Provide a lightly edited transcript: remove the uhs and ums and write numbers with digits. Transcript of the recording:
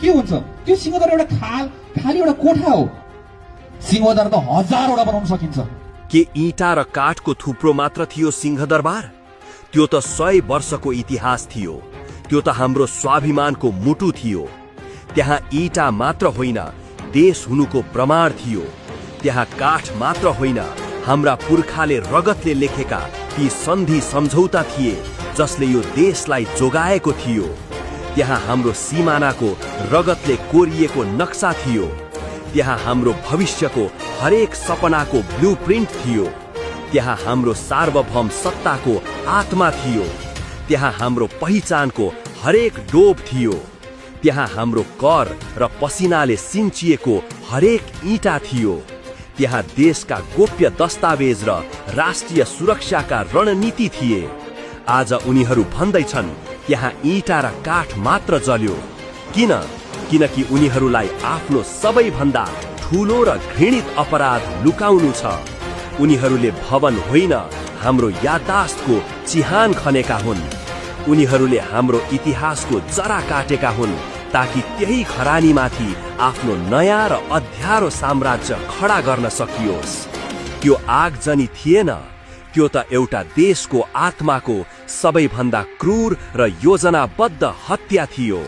के हुन्छ? त्यो सिंहदर एउटा खाली एउटा कोठा हो। सिंहदर त हजारवटा बनाउन सकिन्छ। के ईटा र काठको थुप्रो मात्र थियो सिंहदरबार? त्यो त 100 वर्षको इतिहास थियो। त्यो त हाम्रो स्वाभिमानको मुटु थियो। त्यहाँ ईटा मात्र होइन, देश हुनुको प्रमाण थियो। त्यहाँ काठ मात्र होइन, हाम्रा पुर्खाले रगतले लेखेका ती सन्धि सम्झौता थिए जसले यो देशलाई जोगाएको थियो। त्यहाँ हाम्रो सिमानाको रगतले कोरिएको नक्सा थियो। त्यहाँ हाम्रो भविष्यको हरेक सपनाको ब्लुप्रिन्ट थियो। त्यहाँ हाम्रो सार्वभौम सत्ताको आत्मा थियो। त्यहाँ हाम्रो पहिचानको हरेक डोब थियो। त्यहाँ हाम्रो कर र पसिनाले सिन्चिएको हरेक ईटा थियो। त्यहाँ देशका गोप्य दस्तावेज र राष्ट्रिय सुरक्षाका रणनीति थिए। आज उनीहरू भन्दैछन् त्यहाँ ईटा र काठ मात्र जल्यो। किनकि उनीहरूलाई आफ्नो सबैभन्दा ठूलो र घृणित अपराध लुकाउनु छ। उनीहरूले भवन होइन, हाम्रो याददास्तको चिहान खनेका हुन्। उनीहरूले हाम्रो इतिहासको जरा काटेका हुन् ताकि त्यही खरानीमाथि आफ्नो नयाँ र अध्यारो साम्राज्य खडा गर्न सकियोस्। त्यो आगजनी थिएन, त्यो त एउटा देशको आत्माको सबैभन्दा क्रूर र योजनाबद्ध हत्या थियो।